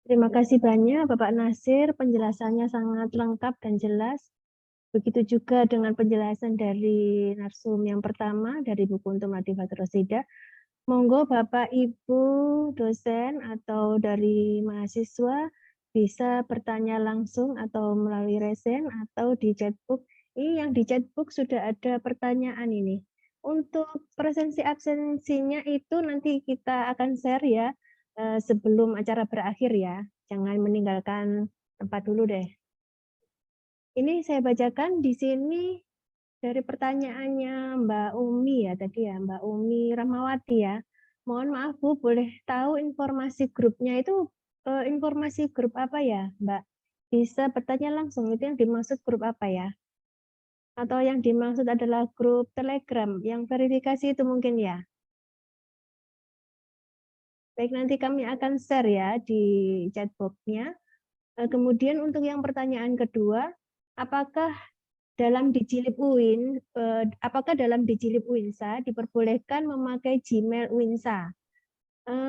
Terima kasih banyak Bapak Nasir, penjelasannya sangat lengkap dan jelas. Begitu juga dengan penjelasan dari narsum yang pertama dari buku untuk Motivator Rosida. Monggo Bapak Ibu dosen atau dari mahasiswa bisa bertanya langsung atau melalui resen atau di chatbook. Ini yang di chatbook sudah ada pertanyaan ini. Untuk presensi absensinya itu nanti kita akan share ya sebelum acara berakhir ya. Jangan meninggalkan tempat dulu deh. Ini saya bacakan di sini dari pertanyaannya Mbak Umi ya tadi ya, Mbak Umi Rahmawati ya. Mohon maaf Bu, boleh tahu informasi grupnya itu informasi grup apa ya, Mbak? Bisa bertanya langsung, itu yang dimaksud grup apa ya? Atau yang dimaksud adalah grup Telegram yang verifikasi itu mungkin ya? Baik, nanti kami akan share ya di chatbox-nya. Kemudian untuk yang pertanyaan kedua, apakah dalam Dijilib UIN, apakah dalam Dijilib UINSA diperbolehkan memakai Gmail UINSA?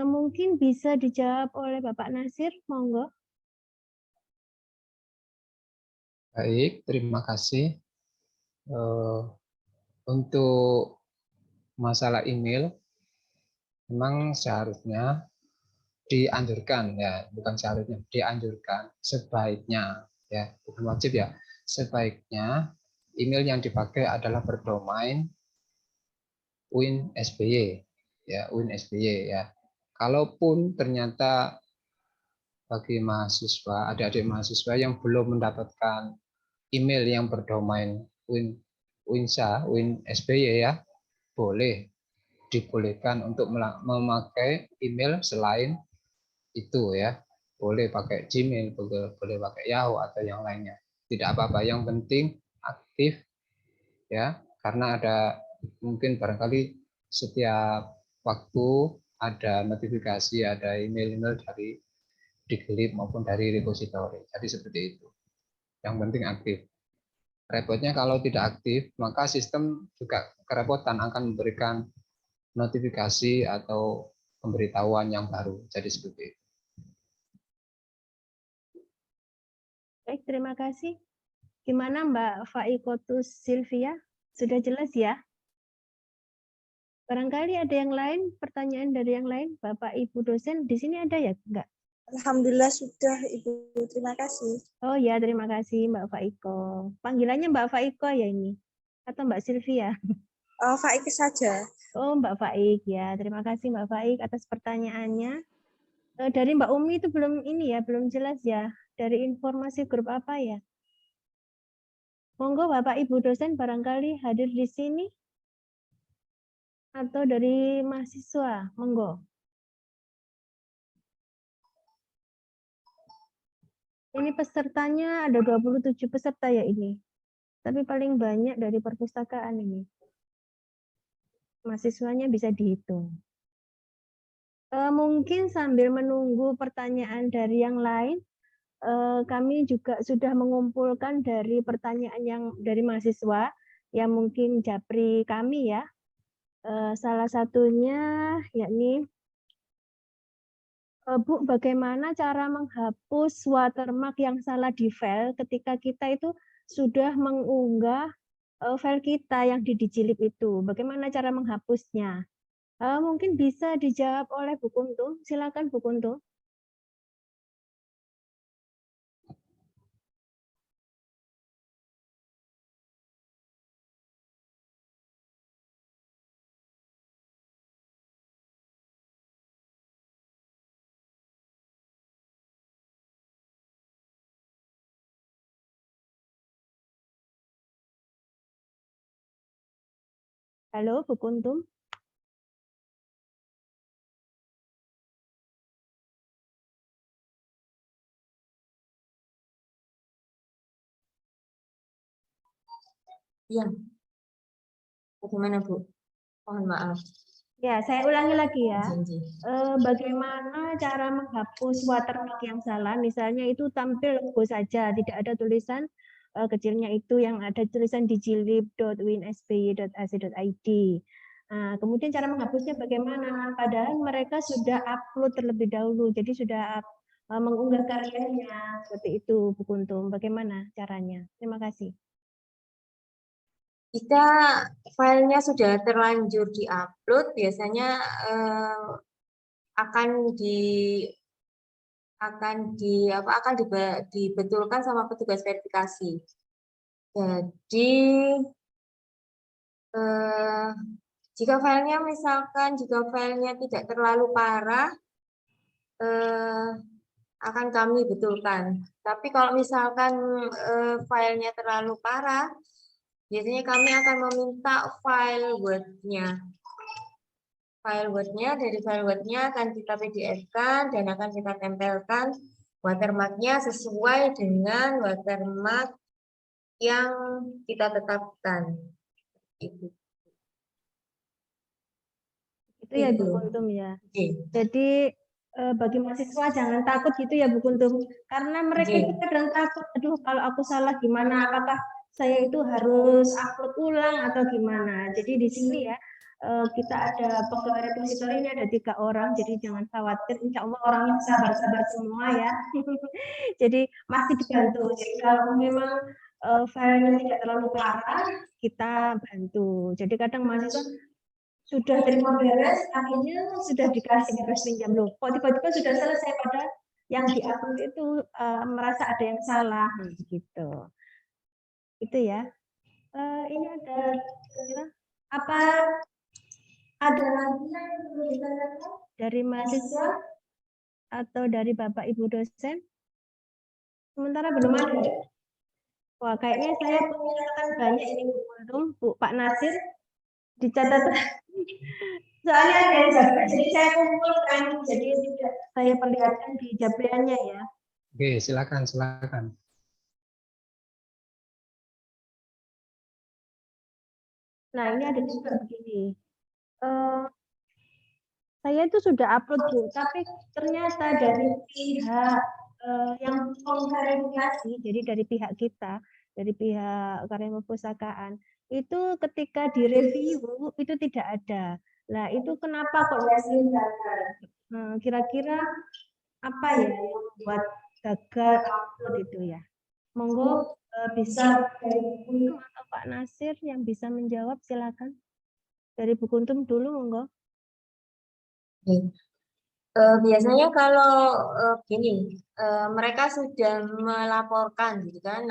Mungkin bisa dijawab oleh Bapak Nasir, monggo. Baik, terima kasih. Untuk masalah email, memang seharusnya dianjurkan ya, bukan seharusnya, dianjurkan sebaiknya ya, bukan wajib ya, sebaiknya email yang dipakai adalah berdomain UIN SBY ya, UIN SBY ya. Kalaupun ternyata bagi mahasiswa, adik-adik mahasiswa yang belum mendapatkan email yang berdomain UINSA, UIN SBY ya, boleh dibolehkan untuk memakai email selain itu ya. Boleh pakai Gmail, boleh pakai Yahoo atau yang lainnya. Tidak apa-apa, yang penting aktif ya, karena ada mungkin barangkali setiap waktu ada notifikasi, ada email-email dari Diglip maupun dari repositori. Jadi seperti itu. Yang penting aktif. Repotnya kalau tidak aktif, maka sistem juga kerepotan akan memberikan notifikasi atau pemberitahuan yang baru. Jadi seperti itu. Baik, terima kasih. Gimana Mbak Faikotus Silvia? Sudah jelas ya? Barangkali ada yang lain, pertanyaan dari yang lain, Bapak Ibu dosen, di sini ada ya? Enggak? Alhamdulillah sudah Ibu, terima kasih. Oh ya, terima kasih Mbak Faiko. Panggilannya Mbak Faiko ya ini? Atau Mbak Silvia? Faik saja. Oh Mbak Faik ya, terima kasih Mbak Faik atas pertanyaannya. Dari Mbak Umi itu belum ini ya, belum jelas ya. Dari informasi grup apa ya? Monggo Bapak Ibu dosen barangkali hadir di sini atau dari mahasiswa, monggo. Ini pesertanya ada 27 peserta ya ini. Tapi paling banyak dari perpustakaan ini. Mahasiswanya bisa dihitung. Mungkin sambil menunggu pertanyaan dari yang lain, kami juga sudah mengumpulkan dari pertanyaan yang dari mahasiswa yang mungkin japri kami ya. Salah satunya yakni Bu, bagaimana cara menghapus watermark yang salah di file ketika kita itu sudah mengunggah file kita yang di Dijilib itu? Bagaimana cara menghapusnya? Mungkin bisa dijawab oleh Bu Kuntung. Silakan Bu Kuntung. Halo Bu Kuntum. Iya. Bagaimana Bu? Mohon maaf. Ya, saya ulangi lagi ya. Bagaimana cara menghapus watermark yang salah? Misalnya itu tampil logo saja, tidak ada tulisan kecilnya itu yang ada tulisan dijilib.winsby.ac.id. Kemudian cara menghapusnya bagaimana? Padahal mereka sudah upload terlebih dahulu, jadi sudah mengunggah karyanya seperti itu, Bu Kuntum. Bagaimana caranya? Terima kasih. Jika filenya sudah terlanjur diupload, biasanya akan dibetulkan sama petugas verifikasi. Jadi jika filenya tidak terlalu parah, akan kami betulkan. Tapi kalau misalkan filenya terlalu parah, biasanya kami akan meminta file Word-nya. Dari file Word-nya akan kita PDF-kan dan akan kita tempelkan watermark-nya sesuai dengan watermark yang kita tetapkan. Itu ya Bu Itu. Kuntum ya. Oke. Jadi bagi mahasiswa jangan takut gitu ya Bu Kuntum. Karena mereka Oke. itu kadang takut, aduh kalau aku salah gimana? Apakah saya itu harus upload ulang atau gimana? Jadi di sini ya kita ada pegawai repositori ini ada 3 orang, jadi jangan khawatir. Insya Allah orangnya sabar-sabar semua ya. Jadi masih dibantu. Jadi kalau memang filenya tidak terlalu parah, kita bantu. Jadi kadang mahasiswa sudah terima beres, akhirnya sudah dikasih beres pinjam loh. Kok tiba-tiba sudah selesai padahal yang diupload itu merasa ada yang salah gitu. Itu ya. Ini ada kira apa ada lagi yang perlu ditanyakan dari mahasiswa atau dari Bapak Ibu dosen? Sementara belum ada. Wah, kayaknya saya punya catatan banyak ini Bu Kuntum, Bu Pak Nasir dicatat. Soalnya ada yang jabat, jadi saya kumpulkan, jadi tidak saya perlihatkan di jabriannya ya. Oke, silakan. Nah, ini ada juga begini. Saya itu sudah upload Bu, tapi ternyata dari pihak yang mengverifikasi, jadi dari pihak kita, dari pihak karya perpustakaan, itu ketika direview itu tidak ada. Nah, itu kenapa kok hasil gagal? Kira-kira apa ya yang membuat gagal upload itu ya? Monggo bisa dari Bu Kuntum atau Pak Nasir yang bisa menjawab, silakan. Dari Bu Kuntum dulu, monggo. Biasanya kalau gini, mereka sudah melaporkan, gitu kan,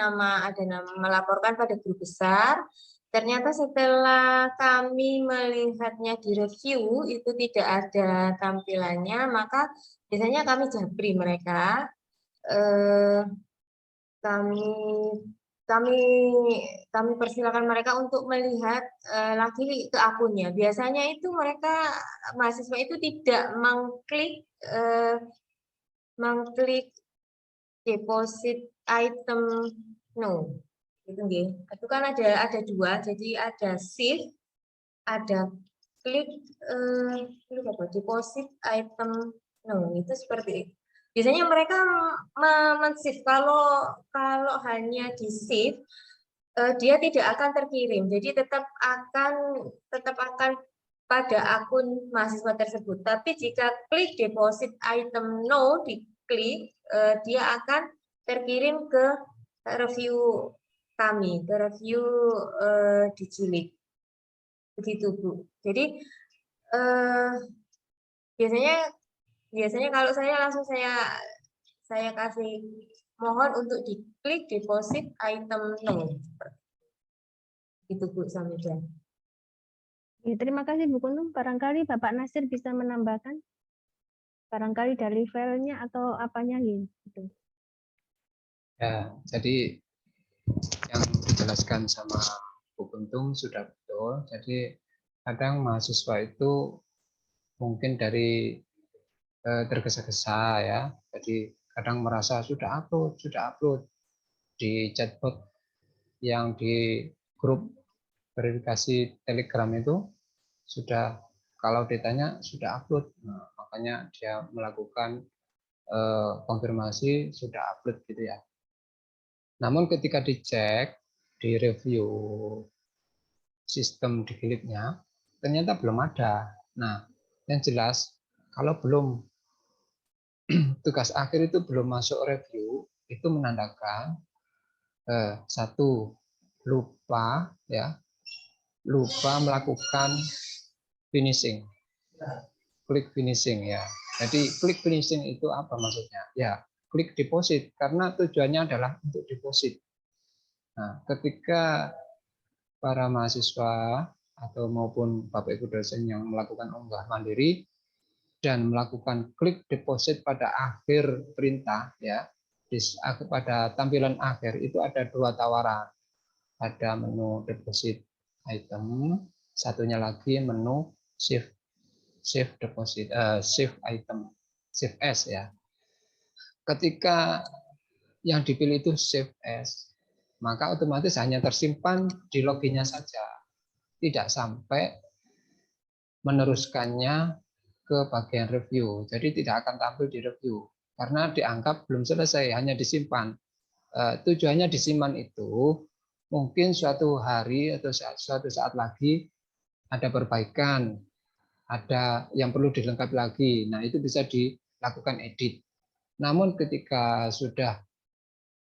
melaporkan pada grup besar. Ternyata setelah kami melihatnya di review itu tidak ada tampilannya, maka biasanya kami japri mereka. Kami persilakan mereka untuk melihat lagi ke akunnya. Biasanya itu mereka mahasiswa itu tidak mengklik deposit item no. Itu kan ada 2, jadi ada shift, ada klik deposit item no. Itu seperti itu. Biasanya mereka men-shift, kalau hanya di shift dia tidak akan terkirim, jadi tetap akan pada akun mahasiswa tersebut. Tapi jika klik deposit item no diklik, dia akan terkirim ke review kami, ke review Digilik. Begitu Bu. Jadi biasanya kalau saya langsung saya kasih mohon untuk diklik deposit item no. Itu Bu Samida. Ya, terima kasih Bu Kuntum. Barangkali Bapak Nasir bisa menambahkan, barangkali dari filenya atau apanya gitu. Ya, jadi yang dijelaskan sama Bu Kuntum sudah betul. Jadi kadang mahasiswa itu mungkin dari tergesa-gesa ya. Jadi kadang merasa sudah upload di chatbot yang di grup verifikasi Telegram itu sudah, kalau ditanya sudah upload, nah, makanya dia melakukan konfirmasi sudah upload gitu ya. Namun ketika dicek di review sistem Digiliknya ternyata belum ada. Nah, yang jelas kalau belum tugas akhir itu belum masuk review, itu menandakan satu, lupa melakukan finishing, klik finishing ya. Jadi klik finishing itu apa maksudnya? Ya, klik deposit karena tujuannya adalah untuk deposit. Nah, ketika para mahasiswa atau maupun Bapak Ibu dosen yang melakukan unggah mandiri dan melakukan klik deposit pada akhir perintah ya, pada tampilan akhir itu ada 2 tawaran. Ada menu deposit item, satunya lagi menu save deposit, save item, save as ya. Ketika yang dipilih itu save as, maka otomatis hanya tersimpan di loginnya saja, tidak sampai meneruskannya ke bagian review. Jadi tidak akan tampil di review karena dianggap belum selesai, hanya disimpan. Tujuannya disimpan itu mungkin suatu hari atau suatu saat lagi ada perbaikan, ada yang perlu dilengkapi lagi. Nah, itu bisa dilakukan edit. Namun ketika sudah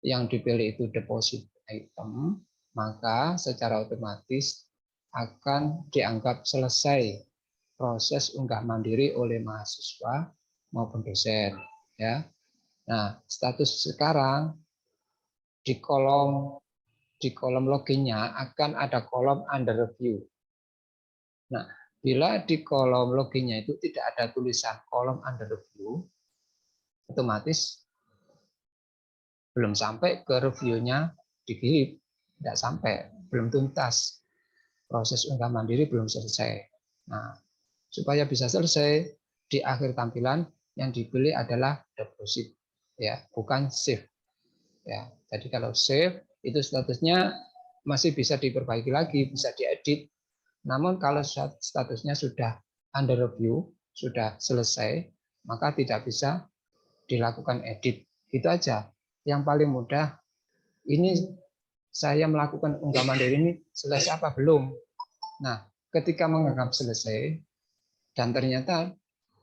yang dipilih itu deposit item, maka secara otomatis akan dianggap selesai proses unggah mandiri oleh mahasiswa maupun dosen ya. Nah, status sekarang di kolom loginnya akan ada kolom under review. Nah, bila di kolom loginnya itu tidak ada tulisan kolom under review, otomatis belum sampai ke reviewnya dikirim, tidak sampai, belum tuntas. Proses unggah mandiri belum selesai. Nah, supaya bisa selesai, di akhir tampilan yang dipilih adalah deposit ya, bukan save ya. Jadi kalau save itu statusnya masih bisa diperbaiki lagi, bisa diedit. Namun kalau statusnya sudah under review, sudah selesai, maka tidak bisa dilakukan edit. Itu aja. Yang paling mudah, ini saya melakukan unggah mandiri ini selesai apa belum? Nah, ketika menganggap selesai, dan ternyata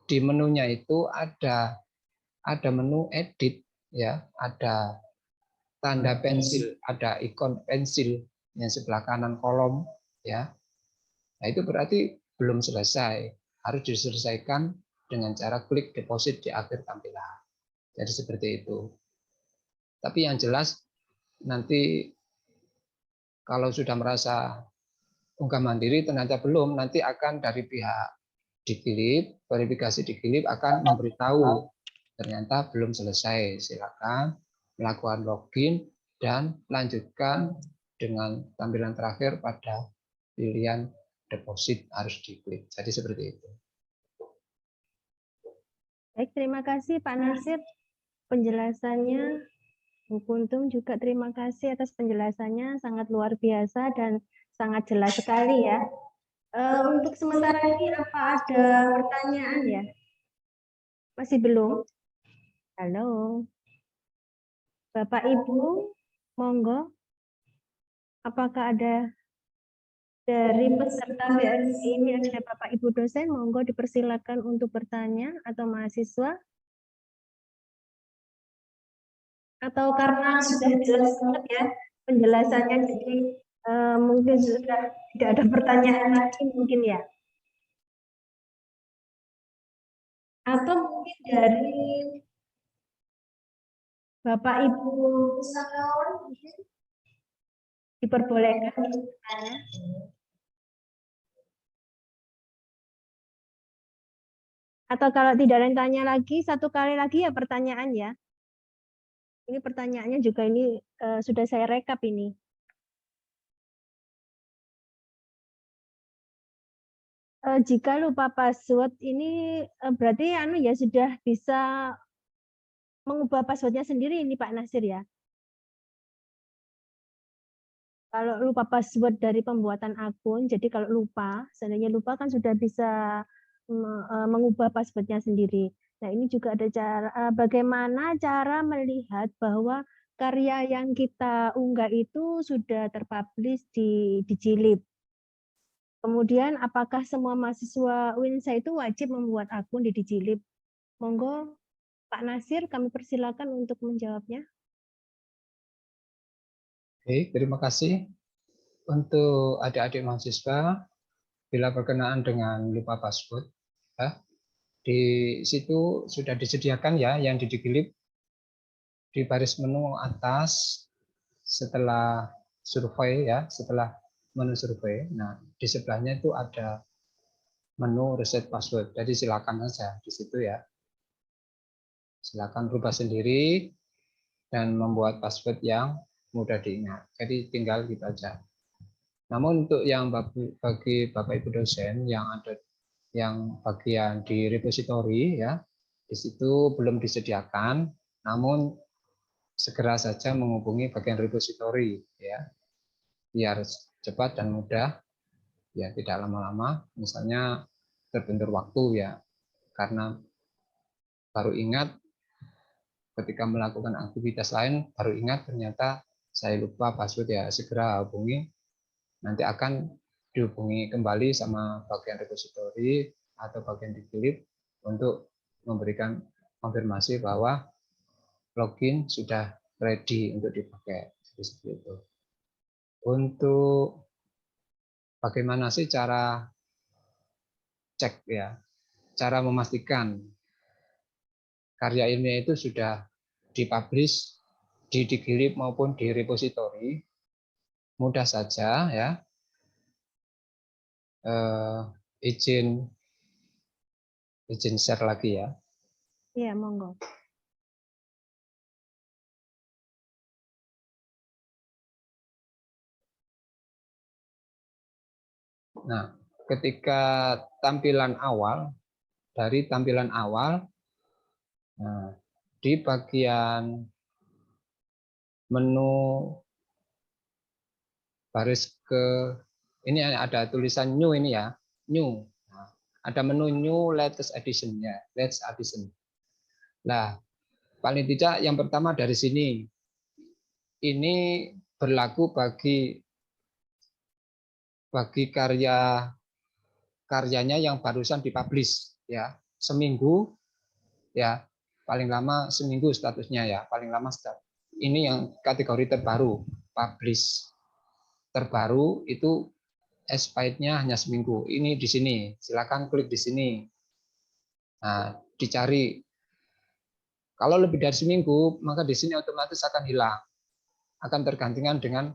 di menunya itu ada menu edit ya, ada tanda pensil, ada ikon pensil yang sebelah kanan kolom ya. Nah, itu berarti belum selesai, harus diselesaikan dengan cara klik deposit di akhir tampilan. Jadi seperti itu. Tapi yang jelas nanti kalau sudah merasa unggah mandiri ternyata belum, nanti akan dari pihak Dikilip, verifikasi Dikilip akan memberitahu ternyata belum selesai. Silakan melakukan login dan lanjutkan dengan tampilan terakhir pada pilihan deposit harus diklik. Jadi seperti itu. Baik, terima kasih Pak Nasir penjelasannya. Bu Kuntum juga terima kasih atas penjelasannya, sangat luar biasa dan sangat jelas sekali ya. Untuk sementara ini apa ada pertanyaan ya? Masih belum? Halo. Bapak Ibu, monggo. Apakah ada dari peserta BSI ini ada Bapak Ibu dosen, monggo dipersilakan untuk bertanya atau mahasiswa? Atau karena sudah jelas banget ya penjelasannya, jadi mungkin sudah tidak ada pertanyaan lagi mungkin ya? Atau mungkin dari Bapak Ibu wisatawan mungkin diperbolehkan bertanya? Atau kalau tidak ada yang tanya lagi, satu kali lagi ya pertanyaan ya. Ini pertanyaannya juga ini sudah saya rekap ini. Jika lupa password ini berarti ya sudah bisa mengubah passwordnya sendiri ini Pak Nasir ya. Kalau lupa password dari pembuatan akun, jadi kalau lupa, seandainya lupa kan sudah bisa mengubah passwordnya sendiri. Nah, ini juga ada cara bagaimana cara melihat bahwa karya yang kita unggah itu sudah terpublish di Digilib. Kemudian apakah semua mahasiswa UINSA itu wajib membuat akun di Digilib? Monggo Pak Nasir, kami persilakan untuk menjawabnya. Oke, terima kasih. Untuk adik-adik mahasiswa, bila berkenaan dengan lupa password, ya, di situ sudah disediakan ya yang didelete di baris menu atas setelah survei ya, setelah menu survei. Nah, di sebelahnya itu ada menu reset password. Jadi silakan saja di situ ya. Silakan rubah sendiri dan membuat password yang mudah diingat. Jadi tinggal gitu aja. Namun untuk yang bagi Bapak Ibu dosen yang ada yang bagian di repository ya, di situ belum disediakan, namun segera saja menghubungi bagian repository ya, biar cepat dan mudah, ya tidak lama-lama. Misalnya terbentur waktu ya, karena baru ingat ketika melakukan aktivitas lain, baru ingat ternyata saya lupa password ya, segera hubungi. Nanti akan dihubungi kembali sama bagian repository atau bagian delete untuk memberikan konfirmasi bahwa login sudah ready untuk dipakai. Seperti itu. Untuk bagaimana sih cara cek ya, cara memastikan karya ilmiah itu sudah dipublish di Digilib maupun di repository, mudah saja ya. Izin share lagi ya. Iya, monggo. Nah, ketika tampilan awal, dari tampilan awal, nah, di bagian menu baris ini ada tulisan new ini ya, new. Nah, ada menu new latest edition ya, latest edition. Nah, paling tidak yang pertama dari sini, ini berlaku bagi karyanya yang barusan dipublish ya, seminggu ya, paling lama seminggu statusnya ya, paling lama status. Ini yang kategori terbaru, publish terbaru itu expirednya hanya seminggu. Ini di sini, silakan klik di sini. Nah, dicari. Kalau lebih dari seminggu, maka di sini otomatis akan hilang, akan tergantikan dengan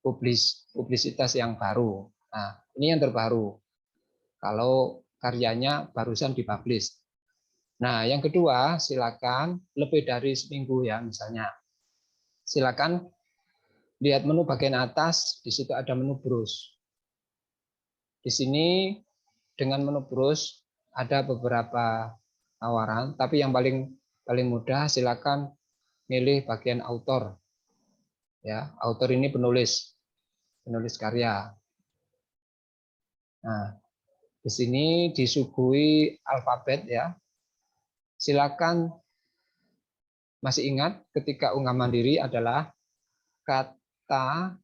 publisitas yang baru. Nah, ini yang terbaru. Kalau karyanya barusan dipublish. Nah, yang kedua, silakan lebih dari seminggu ya, misalnya. Silakan lihat menu bagian atas, di situ ada menu browse. Di sini dengan menu browse ada beberapa tawaran, tapi yang paling mudah silakan milih bagian author. Ya, author ini penulis karya. Nah, di sini disuguhi alfabet ya. Silakan masih ingat ketika unggah mandiri adalah kata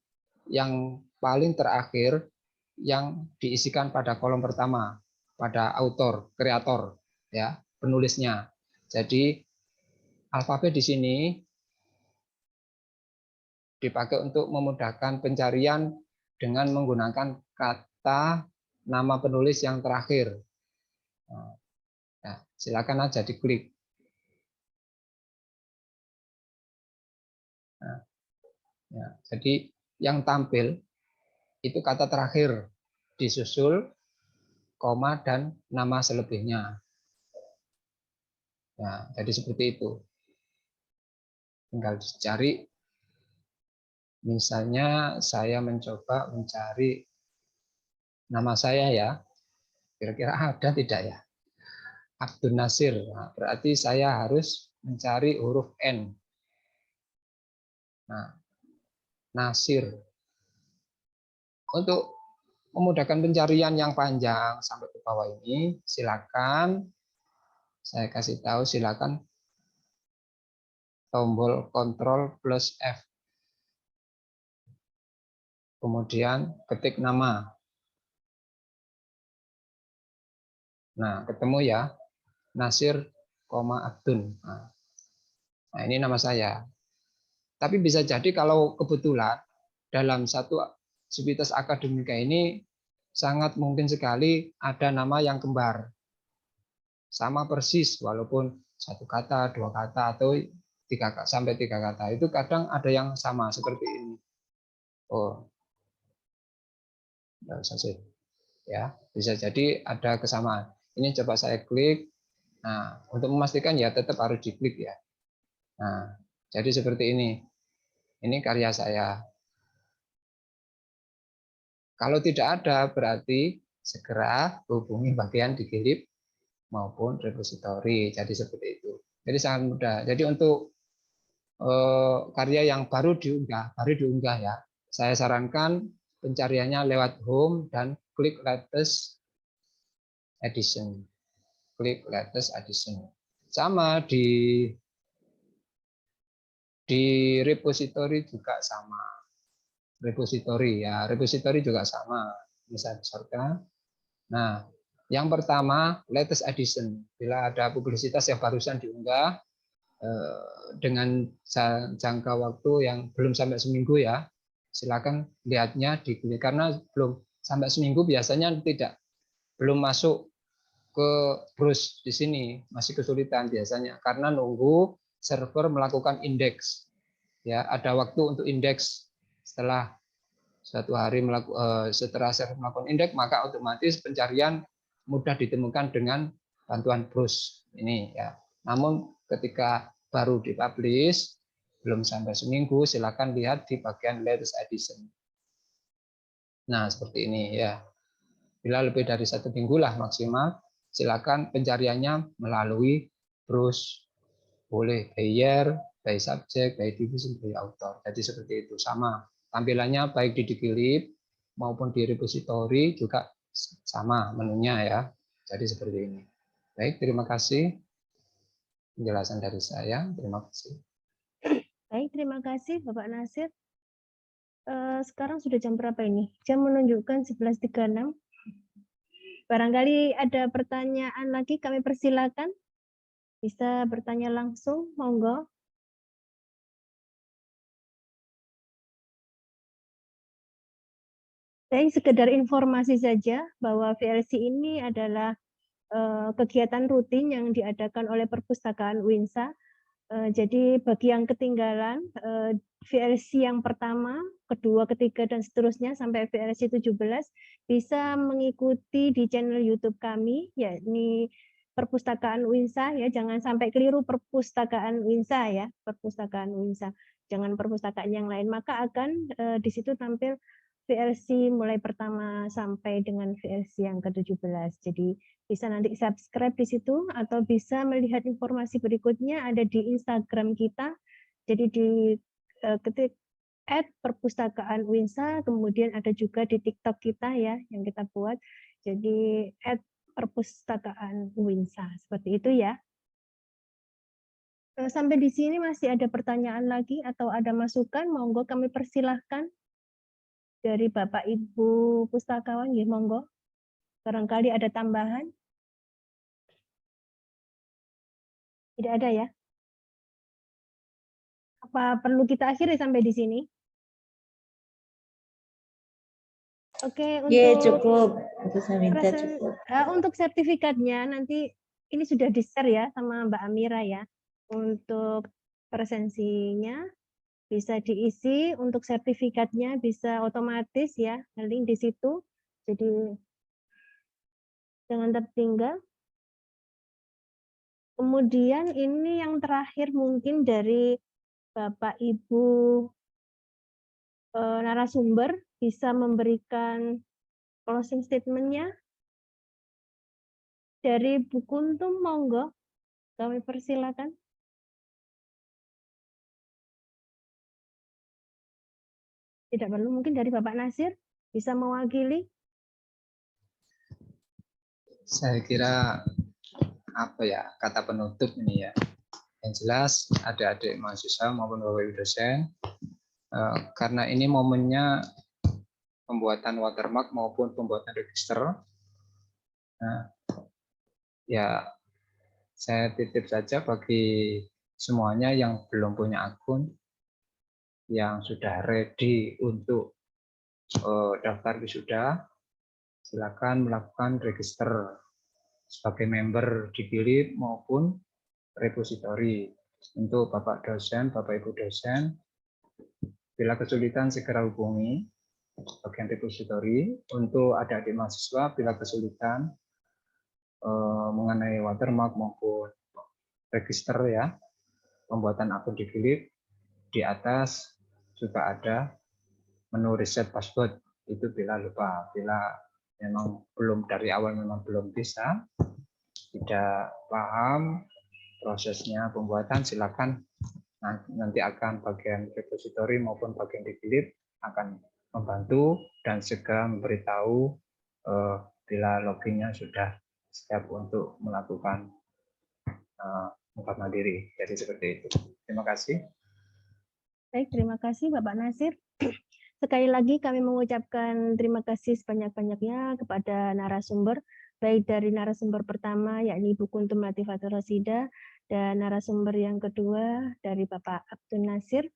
yang paling terakhir yang diisikan pada kolom pertama, pada author, kreator, ya, penulisnya. Jadi alfabet di sini dipakai untuk memudahkan pencarian dengan menggunakan kata nama penulis yang terakhir. Nah, silakan aja diklik. Nah, ya, jadi yang tampil itu kata terakhir disusul koma dan nama selebihnya. Nah, jadi seperti itu. Tinggal dicari. Misalnya saya mencoba mencari nama saya ya. Kira-kira ada tidak ya? Abdul Nasir. Nah, berarti saya harus mencari huruf N. Nah, Nasir. Untuk memudahkan pencarian yang panjang sampai ke bawah ini, silakan saya kasih tahu, silakan tombol Ctrl plus F. Kemudian ketik nama. Nah, ketemu ya, Nasir Abdun. Nah, ini nama saya. Tapi bisa jadi kalau kebetulan dalam satu sivitas akademika ini sangat mungkin sekali ada nama yang kembar. Sama persis walaupun satu kata, dua kata, atau sampai tiga kata. Itu kadang ada yang sama seperti ini. Oh, nggak usah sih. Ya, bisa jadi ada kesamaan. Ini coba saya klik. Nah, untuk memastikan ya tetap harus diklik ya. Nah, jadi seperti ini. Ini karya saya. Kalau tidak ada, berarti segera hubungi bagian dikirim maupun repositori. Jadi seperti itu. Jadi sangat mudah. Jadi untuk karya yang baru diunggah ya. Saya sarankan pencariannya lewat home dan klik latest edition. Klik latest edition. Sama di repository juga sama. Repository ya, repository juga sama. Misalkan. Nah, yang pertama latest edition. Bila ada publisitas yang barusan diunggah dengan jangka waktu yang belum sampai seminggu ya, silakan lihatnya diklik, karena belum sampai seminggu biasanya belum masuk ke browse di sini, masih kesulitan biasanya karena nunggu server melakukan indeks. Ya, ada waktu untuk indeks. Setelah suatu hari setelah server melakukan indeks, maka otomatis pencarian mudah ditemukan dengan bantuan browse ini ya. Namun ketika baru dipublish belum sampai seminggu, silakan lihat di bagian latest edition. Nah, seperti ini ya. Bila lebih dari 1 minggu lah maksimal, silakan pencariannya melalui browse. Boleh by year, by subject, by division, by author. Jadi seperti itu, sama. Tampilannya baik di Digilib maupun di repository juga sama menunya ya. Jadi seperti ini. Baik, terima kasih penjelasan dari saya. Terima kasih. Baik, terima kasih Bapak Nasir. Sekarang sudah jam berapa ini? Jam menunjukkan 11.36. Barangkali ada pertanyaan lagi, kami persilakan. Bisa bertanya langsung, monggo. Saya sekedar informasi saja bahwa VLC ini adalah kegiatan rutin yang diadakan oleh Perpustakaan UINSA. Jadi bagi yang ketinggalan VLC yang pertama, kedua, ketiga, dan seterusnya sampai VLC 17 bisa mengikuti di channel YouTube kami, yakni Perpustakaan UINSA ya, jangan sampai keliru Perpustakaan UINSA ya, Perpustakaan UINSA, jangan perpustakaan yang lain, maka akan di situ tampil VLC mulai pertama sampai dengan VLC yang ke-17. Jadi bisa nanti subscribe di situ atau bisa melihat informasi berikutnya ada di Instagram kita. Jadi di ketik @perpustakaan UINSA, kemudian ada juga di TikTok kita ya yang kita buat. Jadi @perpustakaan UINSA, seperti itu ya. Sampai di sini masih ada pertanyaan lagi atau ada masukan, monggo kami persilahkan. Dari Bapak Ibu pustakawan, ya monggo. Barangkali ada tambahan. Tidak ada ya? Apa perlu kita akhiri sampai di sini? Oke, untuk Itu saya minta cukup. untuk sertifikatnya nanti ini sudah di-share ya sama Mbak Amira ya. Untuk presensinya bisa diisi, untuk sertifikatnya bisa otomatis ya, link di situ. Jadi jangan tertinggal. Kemudian ini yang terakhir mungkin dari Bapak Ibu narasumber bisa memberikan closing statement-nya. Dari Bu Kuntum, monggo, kami persilakan. Tidak perlu, mungkin dari Bapak Nasir bisa mewakili. Saya kira apa ya kata penutup ini ya. Yang jelas adik-adik mahasiswa maupun Bapak Ibu dosen, karena ini momennya pembuatan watermark maupun pembuatan register. Nah, ya saya titip saja bagi semuanya yang belum punya akun, yang sudah ready untuk daftar wisuda, silakan melakukan register sebagai member di Gilip maupun repositori. Untuk Bapak dosen, Bapak Ibu dosen, bila kesulitan segera hubungi bagian repositori. Untuk adik-adik mahasiswa, bila kesulitan mengenai watermark maupun register ya, pembuatan akun di Gilip, di atas juga ada menu reset password. Itu bila lupa, bila memang belum dari awal memang belum bisa, tidak paham prosesnya pembuatan, silakan nanti akan bagian repositori maupun bagian di Gilip akan membantu dan segera memberitahu bila loginnya sudah siap untuk melakukan muka mandiri. Jadi seperti itu. Terima kasih. Baik, terima kasih Bapak Nasir. Sekali lagi kami mengucapkan terima kasih sebanyak-banyaknya kepada narasumber, baik dari narasumber pertama yakni Ibu Kuntum Latifatul Rosida dan narasumber yang kedua dari Bapak Abdul Nasir.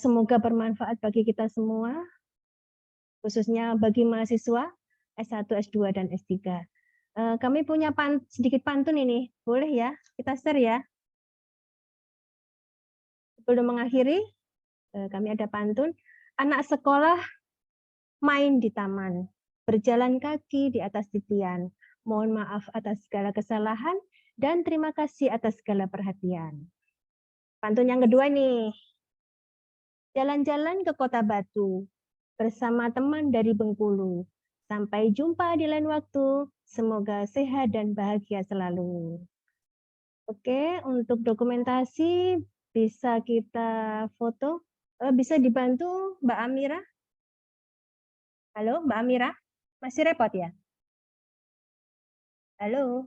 Semoga bermanfaat bagi kita semua, khususnya bagi mahasiswa S1, S2, dan S3. Kami punya sedikit pantun ini, boleh ya? Kita share ya. Sebelum mengakhiri, kami ada pantun. Anak sekolah main di taman, berjalan kaki di atas titian. Mohon maaf atas segala kesalahan dan terima kasih atas segala perhatian. Pantun yang kedua nih. Jalan-jalan ke Kota Batu bersama teman dari Bengkulu. Sampai jumpa di lain waktu. Semoga sehat dan bahagia selalu. Oke, untuk dokumentasi bisa kita foto. Bisa dibantu Mbak Amira? Halo, Mbak Amira? Masih repot ya? Halo?